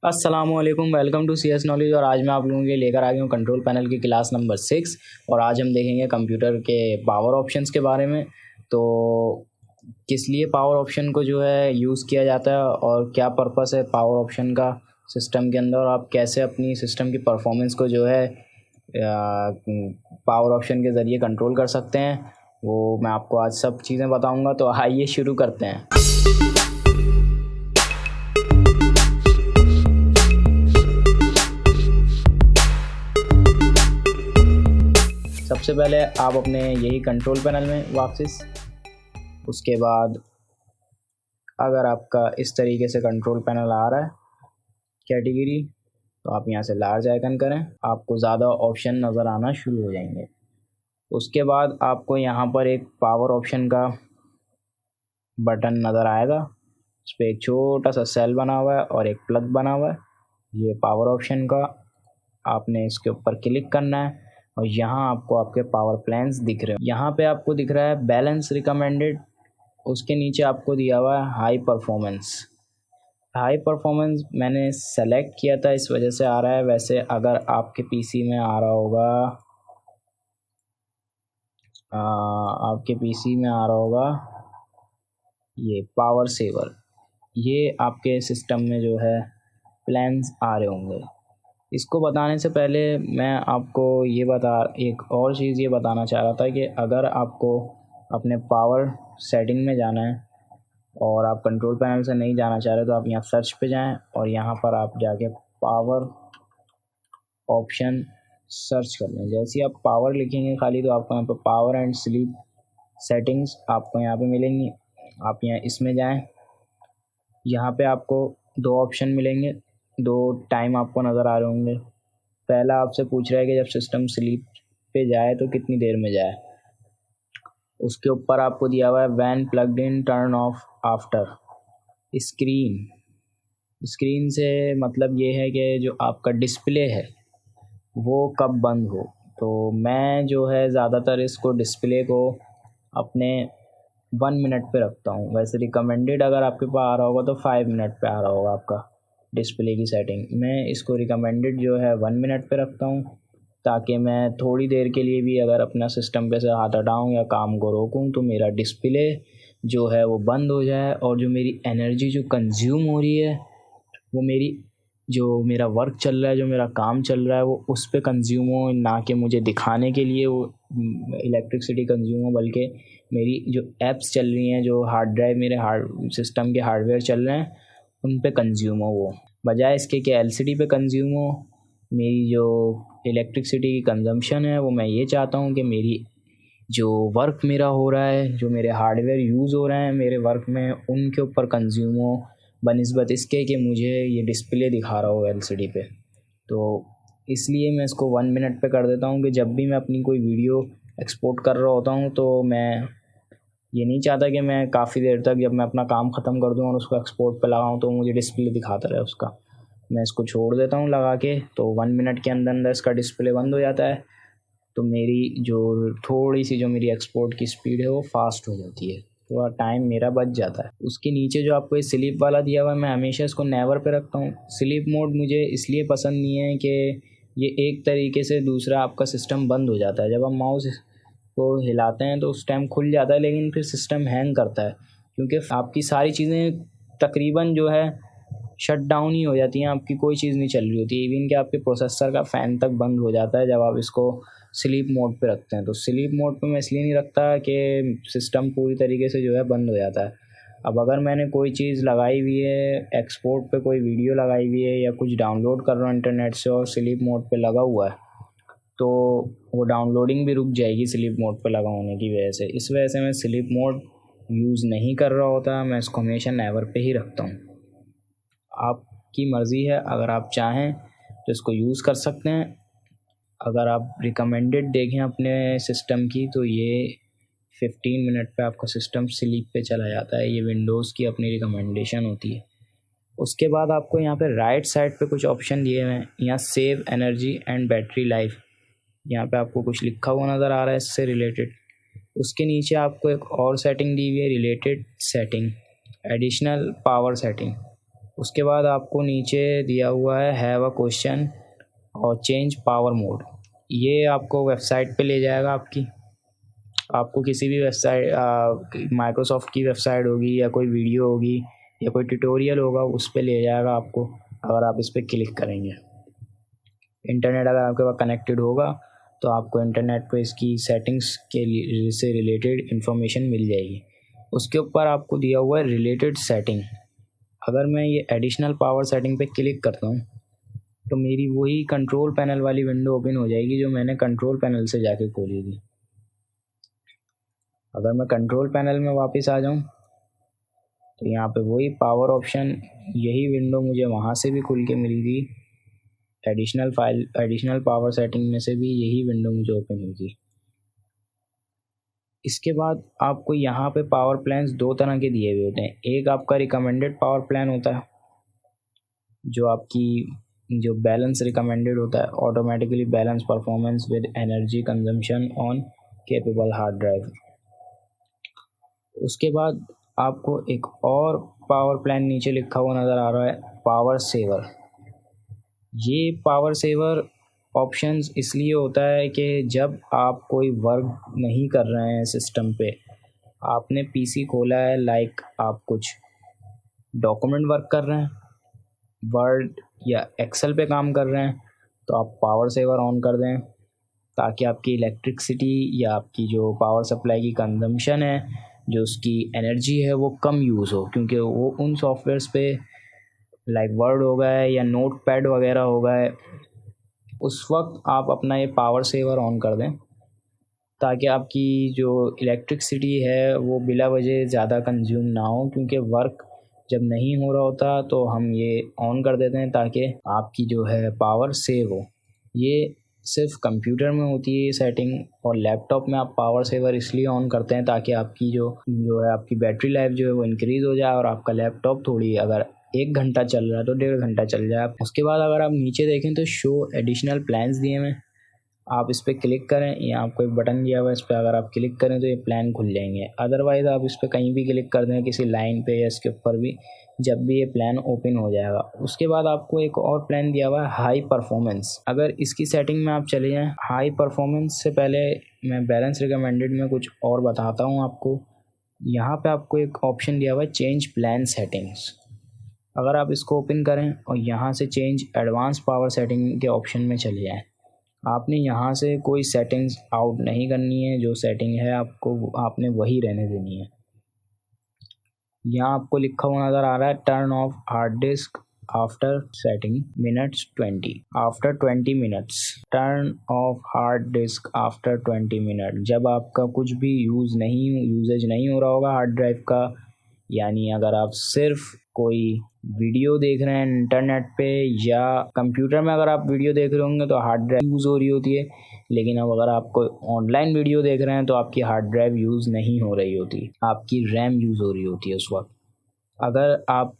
अस्सलामुअलैकुम, welcome to C S knowledge. और आज मैं आप लोगों के लिए लेकर आ गया हूँ कंट्रोल पैनल की क्लास नंबर 6। और आज हम देखेंगे कंप्यूटर के पावर ऑप्शंस के बारे में। तो किस लिए पावर ऑप्शन को जो है यूज़ किया जाता है और क्या पर्पस है पावर ऑप्शन का सिस्टम के अंदर, और आप कैसे अपनी सिस्टम की परफॉर्मेंस को जो है पावर ऑप्शन के ज़रिए कंट्रोल कर सकते हैं, वो मैं आपको आज सब चीज़ें बताऊँगा। तो आइए शुरू करते हैं। सबसे पहले आप अपने यही कंट्रोल पैनल में वापस, उसके बाद अगर आपका इस तरीके से कंट्रोल पैनल आ रहा है कैटेगरी, तो आप यहाँ से लार्ज आइकन करें, आपको ज़्यादा ऑप्शन नज़र आना शुरू हो जाएंगे। उसके बाद आपको यहाँ पर एक पावर ऑप्शन का बटन नज़र आएगा, उस पर एक छोटा सा सेल बना हुआ है और एक प्लग बना हुआ है। ये पावर ऑप्शन का, आपने इसके ऊपर क्लिक करना है और यहाँ आपको आपके पावर प्लान्स दिख रहे हैं। यहाँ पे आपको दिख रहा है बैलेंस रिकमेंडेड, उसके नीचे आपको दिया हुआ है हाई परफॉर्मेंस। हाई परफॉर्मेंस मैंने सेलेक्ट किया था, इस वजह से आ रहा है। वैसे अगर आपके पीसी में आ रहा होगा, आपके पीसी में आ रहा होगा ये पावर सेवर, ये आपके सिस्टम में जो है प्लान्स आ रहे होंगे। इसको बताने से पहले मैं आपको एक और चीज़ ये बताना चाह रहा था कि अगर आपको अपने पावर सेटिंग में जाना है और आप कंट्रोल पैनल से नहीं जाना चाह रहे, तो आप यहाँ सर्च पे जाएं और यहाँ पर आप जाके पावर ऑप्शन सर्च कर लें। जैसे ही आप पावर लिखेंगे खाली, तो आपको यहाँ पर पावर एंड स्लीप सेटिंग्स आपको यहाँ पे मिलेंगी। आप यहाँ इसमें जाएं, यहाँ पे आपको दो ऑप्शन मिलेंगे, दो टाइम आपको नज़र आ रहे होंगे। पहला आपसे पूछ रहा है कि जब सिस्टम स्लीप पे जाए तो कितनी देर में जाए। उसके ऊपर आपको दिया हुआ है when plugged in turn off after screen से मतलब ये है कि जो आपका डिस्प्ले है वो कब बंद हो। तो मैं जो है ज़्यादातर इसको डिस्प्ले को अपने 1 मिनट पे रखता हूँ। वैसे रिकमेंडेड अगर आपके पास आ रहा होगा तो 5 मिनट पे आ रहा होगा आपका डिस्प्ले की सेटिंग। मैं इसको रिकमेंडेड जो है 1 मिनट पे रखता हूँ, ताकि मैं थोड़ी देर के लिए भी अगर अपना सिस्टम पे से हाथ हटाऊँ या काम को रोकूँ तो मेरा डिस्प्ले जो है वो बंद हो जाए, और जो मेरी एनर्जी जो कंज्यूम हो रही है वो जो मेरा वर्क चल रहा है, जो मेरा काम चल रहा है, वो उस पे कंज्यूम हो, ना कि मुझे दिखाने के लिए वो इलेक्ट्रिसिटी कंज्यूम हो, बल्कि मेरी जो ऐप्स चल रही हैं, जो हार्ड ड्राइव मेरे हार्ड सिस्टम के हार्डवेयर चल रहे हैं, उन पे कंज्यूम हो, वो बजाय इसके कि एलसीडी पे कंज्यूम हो। मेरी जो इलेक्ट्रिसिटी की कंजम्पशन है वो मैं ये चाहता हूँ कि मेरी जो वर्क मेरा हो रहा है, जो मेरे हार्डवेयर यूज़ हो रहे हैं मेरे वर्क में, उनके ऊपर कंज्यूम हो, बनिस्बत इसके कि मुझे ये डिस्प्ले दिखा रहा हो एलसीडी पे। तो इसलिए मैं इसको 1 मिनट पे कर देता हूँ कि जब भी मैं अपनी कोई वीडियो एक्सपोर्ट कर रहा होता हूँ, तो मैं ये नहीं चाहता कि मैं काफ़ी देर तक जब मैं अपना काम ख़त्म कर दूँ और उसको एक्सपोर्ट पे लगाऊँ तो मुझे डिस्प्ले दिखाता रहे उसका। मैं इसको छोड़ देता हूँ लगा के, तो 1 मिनट के अंदर अंदर इसका डिस्प्ले बंद हो जाता है। तो मेरी जो थोड़ी सी जो मेरी एक्सपोर्ट की स्पीड है वो फास्ट हो जाती है, थोड़ा टाइम मेरा बच जाता है। उसके नीचे जो आपको ये स्लीप वाला दिया हुआ है, मैं हमेशा इसको नेवर पे रखता हूँ। स्लीप मोड मुझे इसलिए पसंद नहीं है कि ये एक तरीके से दूसरा आपका सिस्टम बंद हो जाता है। जब हम माउस को हिलाते हैं तो उस टाइम खुल जाता है, लेकिन फिर सिस्टम हैंग करता है, क्योंकि आपकी सारी चीज़ें तकरीबन जो है शट डाउन ही हो जाती हैं, आपकी कोई चीज़ नहीं चल रही होती। इवन कि आपके प्रोसेसर का फ़ैन तक बंद हो जाता है जब आप इसको स्लीप मोड पे रखते हैं। तो स्लीप मोड पे मैं इसलिए नहीं रखता कि सिस्टम पूरी तरीके से जो है बंद हो जाता है। अब अगर मैंने कोई चीज़ लगाई हुई है, एक्सपोर्ट पे कोई वीडियो लगाई हुई है या कुछ डाउनलोड कर रहा हूँ इंटरनेट से और स्लीप मोड पे लगा हुआ है, तो वो डाउनलोडिंग भी रुक जाएगी स्लीप मोड पे लगा होने की वजह से। इस वजह से मैं स्लीप मोड यूज़ नहीं कर रहा होता, मैं इसको हमेशा नेवर पे ही रखता हूँ। आपकी मर्ज़ी है, अगर आप चाहें तो इसको यूज़ कर सकते हैं। अगर आप रिकमेंडेड देखें अपने सिस्टम की, तो ये 15 मिनट पे आपका सिस्टम स्लीप पे चला जाता है। ये विंडोज़ की अपनी रिकमेंडेशन होती है। उसके बाद आपको यहाँ पे राइट साइड पे कुछ ऑप्शन दिए हुए हैं, यहाँ save energy and battery life, यहाँ पे आपको कुछ लिखा हुआ नज़र आ रहा है इससे रिलेटेड। उसके नीचे आपको एक और सेटिंग दी हुई है, related setting, additional power setting. उसके बाद आपको नीचे दिया हुआ है हैव अ क्वेश्चन और चेंज पावर मोड। ये आपको वेबसाइट पे ले जाएगा आपको किसी भी वेबसाइट, माइक्रोसॉफ्ट की वेबसाइट होगी या कोई वीडियो होगी या कोई ट्यूटोरियल होगा, उस पे ले जाएगा आपको। अगर आप इस पर क्लिक करेंगे, इंटरनेट अगर आपके पास कनेक्टेड होगा तो आपको इंटरनेट पे इसकी सेटिंग्स के से रिलेटेड इन्फॉर्मेशन मिल जाएगी। उसके ऊपर आपको दिया हुआ है रिलेटेड सेटिंग। अगर मैं ये एडिशनल पावर सेटिंग पे क्लिक करता हूँ तो मेरी वही कंट्रोल पैनल वाली विंडो ओपन हो जाएगी जो मैंने कंट्रोल पैनल से जाके खोली थी। अगर मैं कंट्रोल पैनल में वापस आ जाऊँ तो यहाँ पे वही पावर ऑप्शन, यही विंडो मुझे वहाँ से भी खुल के मिली थी। एडिशनल पावर सेटिंग में से भी यही विंडो मुझे ओपन हुई थी। इसके बाद आपको यहाँ पे पावर प्लान्स दो तरह के दिए हुए होते हैं। एक आपका रिकमेंडेड पावर प्लान होता है जो बैलेंस रिकमेंडेड होता है, automatically balance performance with energy consumption on capable hard drive. उसके बाद आपको एक और पावर प्लान नीचे लिखा हुआ नज़र आ रहा है, पावर सेवर। ये पावर सेवर ऑप्शंस इसलिए होता है कि जब आप कोई वर्क नहीं कर रहे हैं सिस्टम पे, आपने पीसी खोला है, लाइक आप कुछ डॉक्यूमेंट वर्क कर रहे हैं, वर्ड या एक्सेल पे काम कर रहे हैं, तो आप पावर सेवर ऑन कर दें ताकि आपकी इलेक्ट्रिसिटी या आपकी जो पावर सप्लाई की कंजम्पशन है, जो उसकी एनर्जी है, वो कम यूज़ हो। क्योंकि वो उन सॉफ्टवेयर्स पे लाइक वर्ड हो गया है या नोट पैड वगैरह हो गया है, उस वक्त आप अपना ये पावर सेवर ऑन कर दें ताकि आपकी जो इलेक्ट्रिसिटी है वो बिला वजह ज़्यादा कंज्यूम ना हो। क्योंकि वर्क जब नहीं हो रहा होता तो हम ये ऑन कर देते हैं ताकि आपकी जो है पावर सेव हो। ये सिर्फ कंप्यूटर में होती है ये सेटिंग, और लैपटॉप में आप पावर सेवर इसलिए ऑन करते हैं ताकि आपकी जो है आपकी बैटरी लाइफ जो है वो इंक्रीज़ हो जाए और आपका लैपटॉप थोड़ी, अगर 1 घंटा चल रहा है तो 1.5 घंटा चल जाए। उसके बाद अगर आप नीचे देखें तो शो एडिशनल प्लान्स दिए हुए, आप इस पर क्लिक करें या आपको एक बटन दिया हुआ है, इस पर अगर आप क्लिक करें तो ये प्लान खुल जाएंगे। अदरवाइज़ आप इस पर कहीं भी क्लिक कर दें किसी लाइन पे या इसके ऊपर भी, जब भी ये प्लान ओपन हो जाएगा। उसके बाद आपको एक और प्लान दिया हुआ है हाई परफॉर्मेंस। अगर इसकी सेटिंग में आप चले जाएँ, हाई परफॉर्मेंस से पहले मैं बैलेंस रिकमेंडेड में कुछ और बताता हूँ आपको। यहाँ पे आपको एक ऑप्शन दिया हुआ है चेंज प्लान सेटिंग्स। अगर आप इसको ओपन करें और यहाँ से चेंज एडवांस पावर सेटिंग के ऑप्शन में चले जाएँ, आपने यहाँ से कोई सेटिंग्स आउट नहीं करनी है। जो सेटिंग है आपने वही रहने देनी है। यहाँ आपको लिखा हुआ नज़र आ रहा है turn off hard disk after setting minutes 20, after 20 minutes, turn off hard disk after 20 minute. जब आपका कुछ भी यूजेज नहीं हो रहा होगा हार्ड ड्राइव का, यानी अगर आप सिर्फ कोई वीडियो देख रहे हैं इंटरनेट पे या कंप्यूटर में अगर आप वीडियो देख रहे होंगे तो हार्ड ड्राइव यूज़ हो रही होती है। लेकिन अब अगर आप कोई ऑनलाइन वीडियो देख रहे हैं तो आपकी हार्ड ड्राइव यूज़ नहीं हो रही होती, आपकी रैम यूज़ हो रही होती है उस वक्त। अगर आप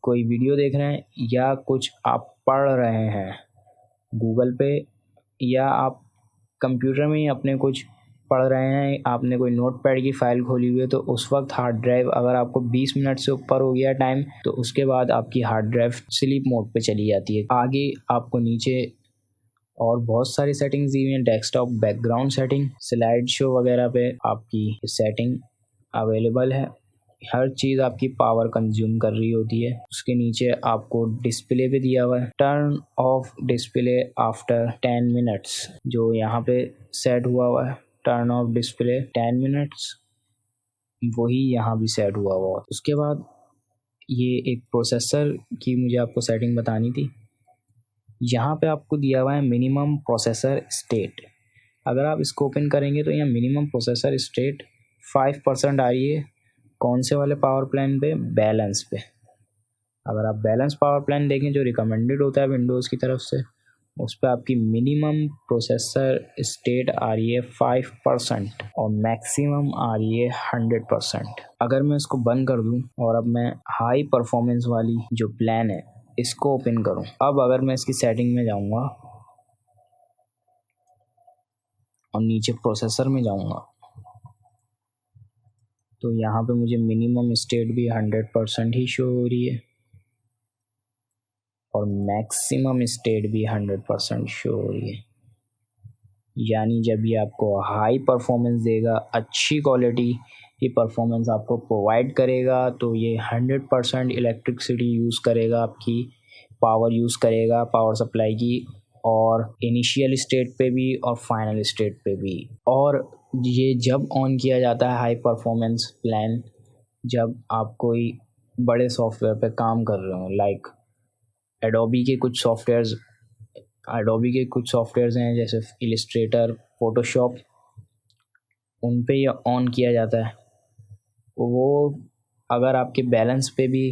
कोई वीडियो देख रहे हैं या कुछ आप पढ़ रहे हैं गूगल पे, या आप कंप्यूटर में ही अपने कुछ पढ़ रहे हैं, आपने कोई नोटपैड की फ़ाइल खोली हुई है, तो उस वक्त हार्ड ड्राइव अगर आपको 20 मिनट से ऊपर हो गया टाइम तो उसके बाद आपकी हार्ड ड्राइव स्लीप मोड पे चली जाती है। आगे आपको नीचे और बहुत सारी सेटिंग्स दी हुई हैं, desktop background setting, slide show वगैरह पे आपकी सेटिंग अवेलेबल है। हर चीज़ आपकी पावर कंज्यूम कर रही होती है। उसके नीचे आपको डिस्प्ले पे दिया हुआ है turn off display after 10 minutes, जो यहाँ पे सेट हुआ है टर्न ऑफ डिस्प्ले 10 मिनट्स, वही यहाँ भी सेट हुआ है। उसके बाद ये एक प्रोसेसर की मुझे आपको सेटिंग बतानी थी। यहाँ पे आपको दिया हुआ है मिनिमम प्रोसेसर स्टेट। अगर आप इसको ओपन करेंगे तो यहाँ मिनिमम प्रोसेसर स्टेट 5% आ रही है। कौन से वाले पावर प्लान पे? बैलेंस पे। अगर आप बैलेंस पावर प्लान देखें जो रिकमेंडेड होता है विंडोज़ की तरफ से, उस पर आपकी मिनिमम प्रोसेसर स्टेट आ रही है 5% और मैक्सिमम आ रही है 100%। अगर मैं इसको बंद कर दूं और अब मैं हाई परफॉर्मेंस वाली जो प्लान है इसको ओपन करूं, अब अगर मैं इसकी सेटिंग में जाऊंगा और नीचे प्रोसेसर में जाऊंगा तो यहाँ पे मुझे मिनिमम स्टेट भी 100% ही शो हो रही है। और मैक्सिमम स्टेट भी 100% शो हो रही है। यानी जब ये आपको हाई परफॉर्मेंस देगा, अच्छी क्वालिटी की परफॉर्मेंस आपको प्रोवाइड करेगा, तो ये 100% इलेक्ट्रिसिटी यूज़ करेगा, आपकी पावर यूज़ करेगा पावर सप्लाई की, और इनिशियल स्टेट पे भी और फाइनल स्टेट पे भी। और ये जब ऑन किया जाता है हाई परफॉर्मेंस प्लान, जब आप कोई बड़े सॉफ्टवेयर पे काम कर रहे हो, लाइक एडोबी के कुछ सॉफ्टवेयर्स हैं जैसे इलिस्ट्रेटर, फोटोशॉप, उन पे ये ऑन किया जाता है। वो अगर आपके बैलेंस पे भी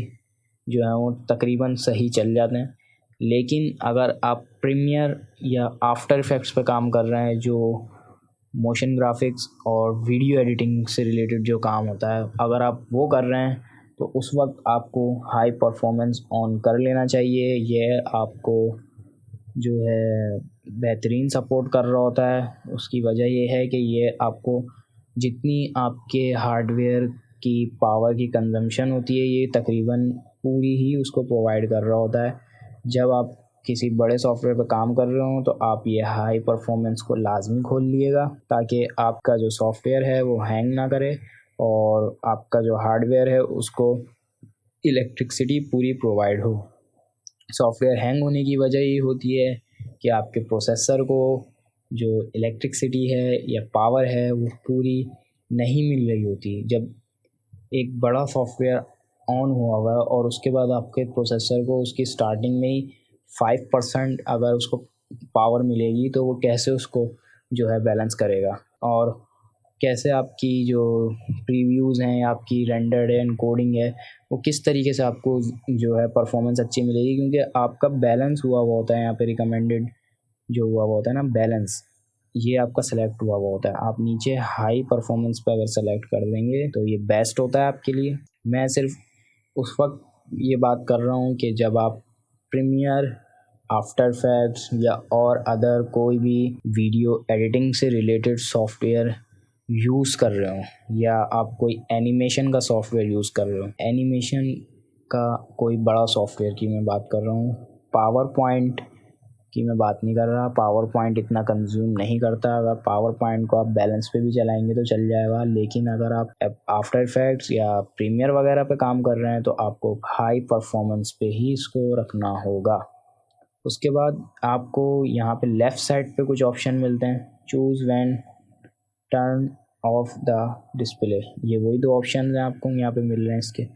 जो है वो तकरीबन सही चल जाते हैं। लेकिन अगर आप प्रीमियर या आफ्टर इफेक्ट्स पे काम कर रहे हैं, जो मोशन ग्राफिक्स और वीडियो एडिटिंग से रिलेटेड जो काम होता है, अगर आप वो कर रहे हैं तो उस वक्त आपको हाई परफॉर्मेंस ऑन कर लेना चाहिए। ये आपको जो है बेहतरीन सपोर्ट कर रहा होता है। उसकी वजह ये है कि ये आपको जितनी आपके हार्डवेयर की पावर की कंजम्पशन होती है, ये तकरीबन पूरी ही उसको प्रोवाइड कर रहा होता है। जब आप किसी बड़े सॉफ्टवेयर पर काम कर रहे हो तो आप ये हाई परफॉर्मेंस को लाजमी खोल लिएगा, ताकि आपका जो सॉफ्टवेयर है वो हैंग ना करे और आपका जो हार्डवेयर है उसको इलेक्ट्रिसिटी पूरी प्रोवाइड हो। सॉफ्टवेयर हैंग होने की वजह ये होती है कि आपके प्रोसेसर को जो इलेक्ट्रिसिटी है या पावर है वो पूरी नहीं मिल रही होती। जब एक बड़ा सॉफ्टवेयर ऑन हुआ हुआ और उसके बाद आपके प्रोसेसर को उसकी स्टार्टिंग में ही 5% अगर उसको पावर मिलेगी, तो वो कैसे उसको जो है बैलेंस करेगा, और कैसे आपकी जो प्रीव्यूज़ हैं, आपकी रेंडर्ड एंड कोडिंग है, वो किस तरीके से आपको जो है परफॉर्मेंस अच्छी मिलेगी, क्योंकि आपका बैलेंस हुआ हुआ होता है। यहाँ पे रिकमेंडेड जो हुआ हुआ होता है ना बैलेंस, ये आपका सेलेक्ट हुआ हुआ होता है। आप नीचे हाई परफॉर्मेंस पे अगर सेलेक्ट कर देंगे तो ये बेस्ट होता है आपके लिए। मैं सिर्फ उस वक्त ये बात कर रहा हूँ कि जब आप प्रीमियर, आफ्टर इफेक्ट्स या और अदर कोई भी वीडियो एडिटिंग से रिलेटेड सॉफ्टवेयर यूज़ कर रहे हो, या आप कोई एनिमेशन का सॉफ्टवेयर यूज़ कर रहे हो। एनिमेशन का कोई बड़ा सॉफ्टवेयर की मैं बात कर रहा हूँ, पावर पॉइंट की मैं बात नहीं कर रहा। पावर पॉइंट इतना कंज्यूम नहीं करता। अगर पावर पॉइंट को आप बैलेंस पे भी चलाएंगे तो चल जाएगा, लेकिन अगर आप आफ्टर इफेक्ट्स या प्रीमियर वगैरह पे काम कर रहे हैं तो आपको हाई परफॉर्मेंस पे ही इसको रखना होगा। उसके बाद आपको यहाँ पे लेफ़्ट साइड पे कुछ ऑप्शन मिलते हैं, choose when turn off the display. ये वही दो ऑप्शन हैं आपको यहाँ पे मिल रहे हैं इसके।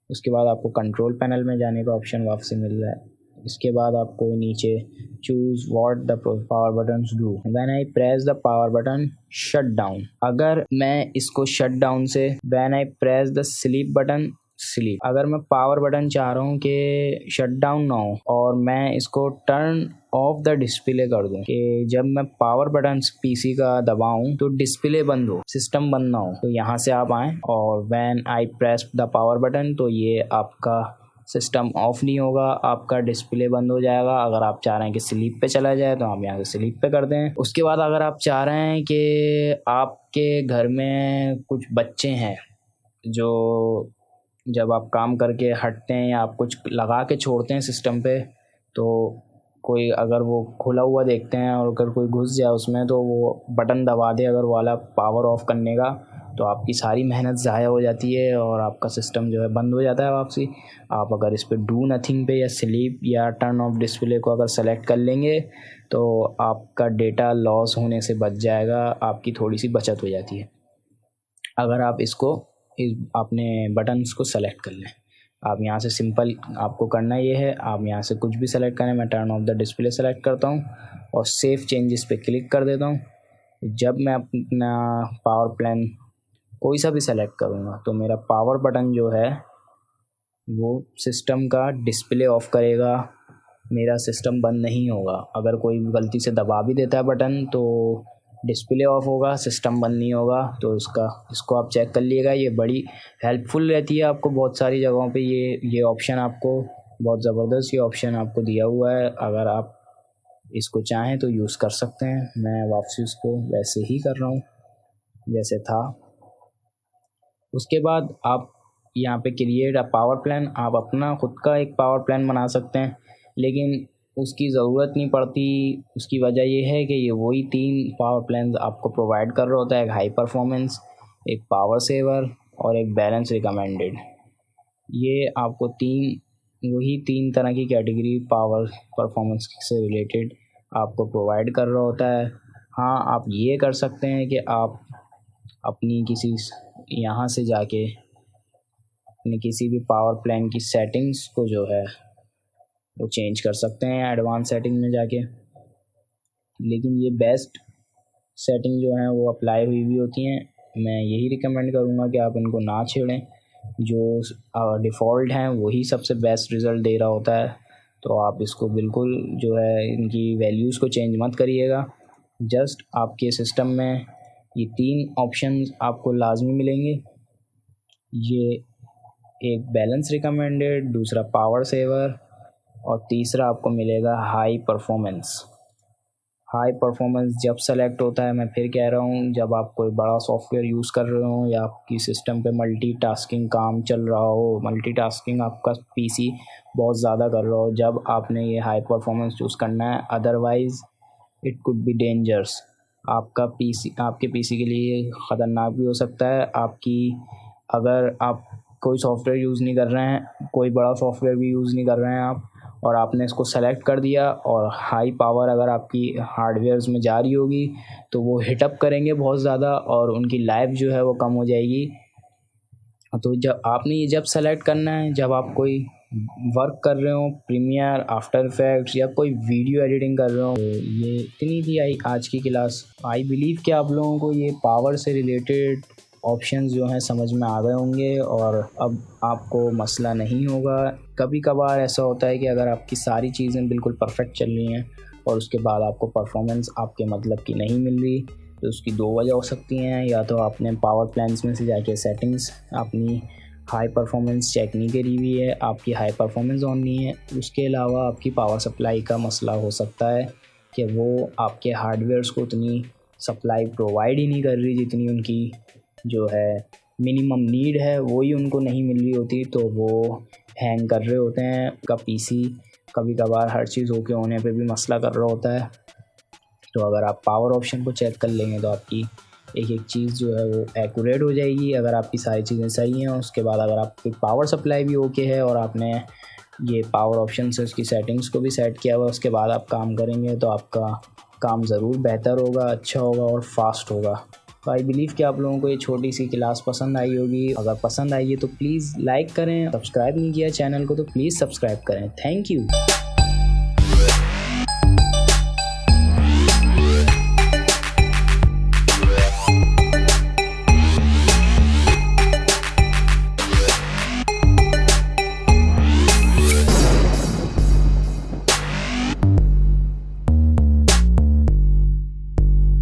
उसके बाद आपको कंट्रोल पैनल में जाने का ऑप्शन वापसी मिल रहा है। इसके बाद आपको नीचे choose what the power buttons do when I press the power button shut down. अगर मैं इसको शट डाउन से when I press the sleep button sleep, अगर मैं पावर बटन चाह रहा हूँ कि शट डाउन ना हो और मैं इसको टर्न ऑफ द डिस्प्ले कर दूं, कि जब मैं पावर बटन पीसी का दबाऊं तो डिस्प्ले बंद हो, सिस्टम बंद ना हो, तो यहाँ से आप आएँ और when I press the power button, तो ये आपका सिस्टम ऑफ नहीं होगा, आपका डिस्प्ले बंद हो जाएगा। अगर आप चाह रहे हैं कि स्लीप पे चला जाए तो आप यहाँ से स्लीप पे कर दें। उसके बाद अगर आप चाह रहे हैं कि आपके घर में कुछ बच्चे हैं जो जब आप काम करके हटते हैं या आप कुछ लगा के छोड़ते हैं सिस्टम पे, तो कोई अगर वो खुला हुआ देखते हैं और अगर कोई घुस जाए उसमें तो वो बटन दबा दे अगर वाला पावर ऑफ करने का, तो आपकी सारी मेहनत ज़ाया हो जाती है और आपका सिस्टम जो है बंद हो जाता है वापसी। आप अगर इस पर डू नथिंग पे या स्लीप या टर्न ऑफ डिस्प्ले को अगर सेलेक्ट कर लेंगे तो आपका डेटा लॉस होने से बच जाएगा, आपकी थोड़ी सी बचत हो जाती है अगर आप इसको अपने बटन्स को सेलेक्ट कर लें। आप यहाँ से सिंपल आपको करना ये है, आप यहाँ से कुछ भी सेलेक्ट करें। मैं turn off the display select करता हूँ और सेव चेंजेस पे क्लिक कर देता हूँ। जब मैं अपना पावर प्लान कोई सा भी सेलेक्ट करूँगा तो मेरा पावर बटन जो है वो सिस्टम का डिस्प्ले ऑफ करेगा, मेरा सिस्टम बंद नहीं होगा। अगर कोई गलती से दबा भी देता है बटन तो डिस्प्ले ऑफ होगा, सिस्टम बंद नहीं होगा। तो इसको आप चेक कर लीजिएगा, ये बड़ी हेल्पफुल रहती है आपको बहुत सारी जगहों पे। ये ऑप्शन आपको बहुत ज़बरदस्त ये ऑप्शन आपको दिया हुआ है, अगर आप इसको चाहें तो यूज़ कर सकते हैं। मैं वापसी उसको वैसे ही कर रहा हूँ जैसे था। उसके बाद आप यहाँ पे क्रिएट अ पावर प्लान, आप अपना खुद का एक पावर प्लान बना सकते हैं। लेकिन उसकी ज़रूरत नहीं पड़ती। उसकी वजह ये है कि ये वही 3 पावर प्लान्स आपको प्रोवाइड कर रहा होता है, एक हाई परफॉर्मेंस, एक पावर सेवर और एक बैलेंस रिकमेंडेड। ये आपको वही 3 तरह की कैटेगरी पावर परफॉर्मेंस से रिलेटेड आपको प्रोवाइड कर रहा होता है। हाँ, आप ये कर सकते हैं कि आप अपनी यहाँ से जाके अपनी किसी भी पावर प्लान की सेटिंग्स को जो है वो चेंज कर सकते हैं एडवांस सेटिंग में जाके। लेकिन ये बेस्ट सेटिंग जो हैं वो अप्लाई हुई भी होती हैं। मैं यही रिकमेंड करूँगा कि आप इनको ना छेड़ें। जो डिफ़ॉल्ट हैं वही सबसे बेस्ट रिज़ल्ट दे रहा होता है, तो आप इसको बिल्कुल जो है इनकी वैल्यूज़ को चेंज मत करिएगा। जस्ट आपके सिस्टम में ये 3 ऑप्शंस आपको लाजमी मिलेंगे। ये एक बैलेंस रिकमेंडेड, दूसरा पावर सेवर और तीसरा आपको मिलेगा हाई परफॉर्मेंस। हाई परफॉर्मेंस जब सेलेक्ट होता है, मैं फिर कह रहा हूँ, जब आप कोई बड़ा सॉफ्टवेयर यूज़ कर रहे हो या आपकी सिस्टम पे मल्टीटास्किंग काम चल रहा हो, मल्टीटास्किंग आपका पीसी बहुत ज़्यादा कर रहा हो, जब आपने ये हाई परफॉर्मेंस चूज़ करना है। Otherwise it could be dangerous. आपके पीसी के लिए ख़तरनाक भी हो सकता है। अगर आप कोई सॉफ्टवेयर यूज़ नहीं कर रहे हैं, कोई बड़ा सॉफ्टवेयर भी यूज़ नहीं कर रहे हैं आप, और आपने इसको सेलेक्ट कर दिया और हाई पावर अगर आपकी हार्डवेयर्स में जा रही होगी तो वो हिटअप करेंगे बहुत ज़्यादा और उनकी लाइफ जो है वो कम हो जाएगी। तो जब सेलेक्ट करना है, जब आप कोई वर्क कर रहे हो, प्रीमियर, आफ्टर इफेक्ट्स या कोई वीडियो एडिटिंग कर रहे हो। तो ये इतनी थी आज की क्लास। आई बिलीव कि आप लोगों को ये पावर से रिलेटेड ऑप्शंस जो हैं समझ में आ गए होंगे और अब आपको मसला नहीं होगा। कभी कभार ऐसा होता है कि अगर आपकी सारी चीज़ें बिल्कुल परफेक्ट चल रही हैं और उसके बाद आपको परफॉर्मेंस आपके मतलब की नहीं मिल रही, तो उसकी 2 वजह हो सकती हैं। या तो आपने पावर प्लान्स में से जाके सेटिंग्स अपनी हाई परफॉर्मेंस चेक नहीं करी हुई है, आपकी हाई परफॉर्मेंस ऑन नहीं है। उसके अलावा आपकी पावर सप्लाई का मसला हो सकता है कि वो आपके हार्डवेयर्स को उतनी सप्लाई प्रोवाइड ही नहीं कर रही जितनी उनकी जो है मिनिमम नीड है, वही उनको नहीं मिल रही होती, तो वो हैंग कर रहे होते हैं। का पीसी कभी कभार हर चीज़ ओके होने पे भी मसला कर रहा होता है। तो अगर आप पावर ऑप्शन को चेक कर लेंगे तो आपकी एक एक चीज़ जो है वो एक्यूरेट हो जाएगी। अगर आपकी सारी चीज़ें सही हैं, उसके बाद अगर आपकी पावर सप्लाई भी ओके है और आपने ये पावर ऑप्शन से उसकी सेटिंग्स को भी सेट किया हुआ, उसके बाद आप काम करेंगे तो आपका काम ज़रूर बेहतर होगा, अच्छा होगा और फास्ट होगा। तो आई बिलीव कि आप लोगों को ये छोटी सी क्लास पसंद आई होगी। अगर पसंद आई है तो प्लीज़ लाइक करें, सब्सक्राइब नहीं किया चैनल को तो प्लीज़ सब्सक्राइब करें। Thank you.